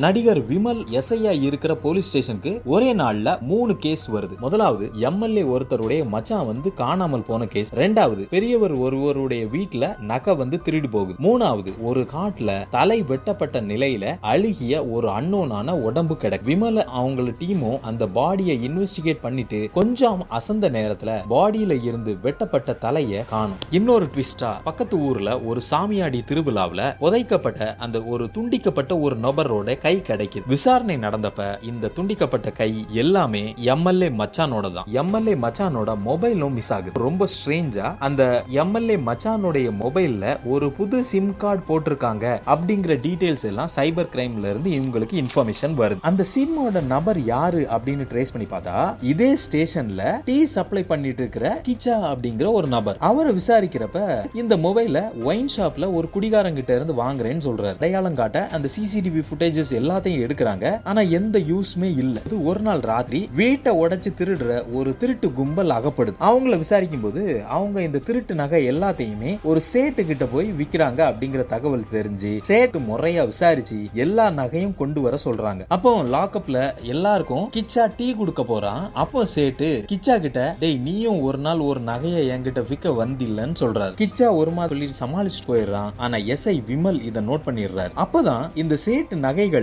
நடிகர் விமல் எஸ்ஐயா இருக்கிற போலீஸ் ஸ்டேஷனுக்கு ஒரே நாள்ல 3 கேஸ் வருது. முதலாவது எம்எல்ஏ ஒருத்தருடைய மச்சான் காணாமல் போன கேஸ். ரெண்டாவது பெரியவர் ஒருவருடைய வீட்டுல நகை திருடி போகுது. மூணாவது ஒரு காட்டுல தலை வெட்டப்பட்ட நிலையில அழுகிய ஒரு அன்னோனான உடம்பு கிடக்கு. விமல் அவங்கள டீமும் அந்த பாடியை இன்வெஸ்டிகேட் பண்ணிட்டு கொஞ்சம் அசந்த நேரத்துல பாடியில இருந்து வெட்டப்பட்ட தலைய காணும். இன்னொரு ட்விஸ்டா பக்கத்து ஊர்ல ஒரு சாமியாடி திருவிழாவுல புதைக்கப்பட்ட அந்த ஒரு துண்டிக்கப்பட்ட ஒரு நபரோட கை கிடைக்குது. விசாரணை நடந்தப்ப இந்த துண்டிக்கப்பட்ட கை எல்லாமே எம்எல்ஏ மச்சானோட தான். எம்எல்ஏ மச்சானோட மொபைலும் மிஸ் ஆகுது. ரொம்ப ஸ்ட்ரேஞ்சா அந்த எம்எல்ஏ மச்சானோட மொபைல்ல ஒரு புது சிம் கார்டு போட்டிருக்காங்க அப்படிங்கிற டீடைல்ஸ் எல்லாம் சைபர் கிரைம்ல இருந்து இவங்களுக்கு இன்ஃபர்மேஷன் வருது. அந்த சிம்மோட நபர் யாரு அப்படின்னு ட்ரேஸ் பண்ணி பார்த்தா இதே ஸ்டேஷன்ல டீ சப்ளை பண்ணிட்டு இருக்கிற கிச்சா அப்படிங்கிற ஒரு நபர். அவரை விசாரிக்கிறப்ப இந்த மொபைல ஒயின் ஷாப்ல ஒரு குடிகாரங்கிட்ட இருந்து வாங்குறேன்னு சொல்றாரு. அடையாளம் காட்ட அந்த சிசிடிவி ஃபுட்டேஜஸ் எல்லாத்தையும் எடுக்கிறாங்க. ஆனா எந்த யூஸ்மே இல்ல. ஒரு நாள் ராத்திரி வீட்டை உடைச்சு திருடுற ஒரு திருட்டு கும்பல் அகப்படுது. அவங்கள விசாரிக்கும் போது அவங்க இந்த திருட்டு நகை எல்லாத்தையுமே ஒரு சேட்டு கிட்ட போய் விக்கிறாங்க அப்படிங்கிற தகவல் தெரிஞ்சு சேட்டு முறையா விசாரிச்சு எல்லா நகையும் கொண்டு வர சொல்றாங்க. அப்போ லாக்அப்ல எல்லாருக்கும் கிச்சா டீ கொடுக்க போறான். அப்போ சேட்டு கிச்சா கிட்ட டேய் நீயும் ஒரு நாள் ஒரு நகையை என்கிட்ட விற்க வந்தில்லன்னு சொல்றாரு. கிச்சா ஒரு மாதிரி சொல்லி சமாளிச்சுட்டு போயிடுறான். ஆனா எஸ்ஐ விமல் இதை நோட் பண்ணிடுறாரு. அப்பதான் இந்த சேட்டு நகைகள்ல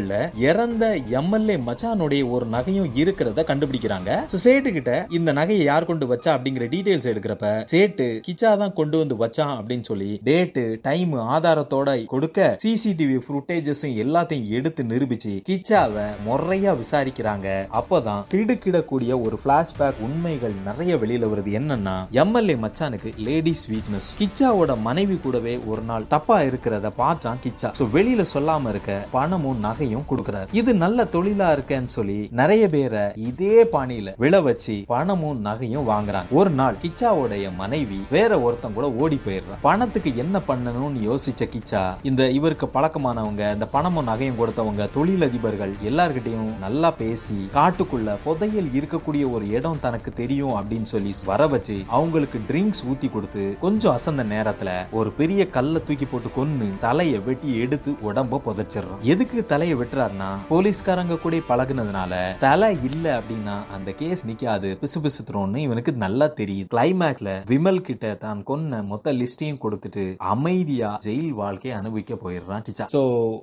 இறந்த எம்எல்ஏ மச்சானுடைய ஒரு நகையும் இருக்கிறத கண்டுபிடிக்கிறாங்க. சேட்டு கிட்ட இந்த நகையை யார் கொண்டு வச்சா அப்படிங்கிற டீடைல்ஸ் எடுக்கிறப்ப சேட்டு கிச்சா தான் கொண்டு வந்து வச்சான் அப்படின்னு சொல்லி டேட்டு டைம் ஆதாரத்தோட கொடுக்க சிசிடிவி ஃபுட்டேஜஸ் எல்லாத்தையும் எடுத்து நிரூபிச்சு கிச்சாவை முறையா விசாரிக்கிறாங்க. அப்பதான் திடுக்கிடக்கூடிய ஒரு பிளாஷ்பேக் உண்மைகள் நிறைய வெளியில வருது. என்னன்னா எம்எல்ஏ மச்சானுக்கு லேடிஸ் வீக்னஸ். கிச்சாவோட மனைவி கூடவே ஒரு நாள் தப்பா இருக்கிறத பார்த்தான் கிச்சா. வெளியில சொல்லாம இருக்க பணமும் நகையும் கொடுக்கிறார். இது நல்ல தொழிலா இருக்கேன்னு சொல்லி நிறைய பேரை இதே பாணியில விழ வச்சு பணமும் நகையும் வாங்குறாங்க. ஒரு நாள் கிச்சாவோடைய மனைவி வேற ஒருத்தன் கூட ஓடி போயிடுறான். பணத்துக்கு என்ன பண்ணணும்னு யோசிச்ச கிச்சா இந்த இவருக்கு பழக்கமானவங்க இந்த பணமும் நகையும் கொடுத்தவங்க தொழிலதிபர்கள் எல்லார்கிட்டையும் நல்லா பேசி காட்டுக்குள்ள புதையல் இருக்கக்கூடிய ஒரு இடம் தனக்கு தெரியும் அப்படின்னு சொல்லி வர வச்சு அவங்களுக்கு ட்ரிங்க்ஸ் ஊத்தி கொடுத்து கொஞ்சம் அசந்த நேரத்துல ஒரு பெரிய கல்லை தூக்கி போட்டு கொன்னு தலையை வெட்டி எடுத்து உடம்ப புதைச்சிடறான். எதுக்கு தலையை வெட்டுறாருன்னா போலீஸ்காரங்க கூட பழகுனதுனால தலை இல்ல அப்படின்னா அந்த கேஸ் நிக்காது, பிசு பிசுத்துறோம்னு இவனுக்கு நல்லா தெரியுது. கிளைமேக்ஸ்ல விமல் கிட்ட தான் கொன்ன மொத்த லிஸ்டையும் கொடுத்துட்டு அமைதியா ஜெயில் வாழ்க்கையை அனுபவிக்க போயிடுறான் கிச்சா. சோ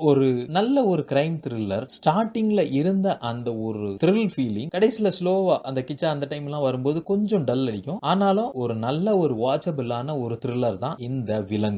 ஒரு நல்ல ஒரு கிரைம் த்ரில்லர். ஸ்டார்டிங்ல இருந்த அந்த ஒரு த்ரில் ஃபீலிங் கடைசியில ஸ்லோவா அந்த கிச்சா அந்த டைம் எல்லாம் வரும்போது கொஞ்சம் டல் அடிக்கும். ஆனாலும் ஒரு நல்ல ஒரு வாட்சபிளான ஒரு த்ரில்லர் தான் இந்த விலங்கு.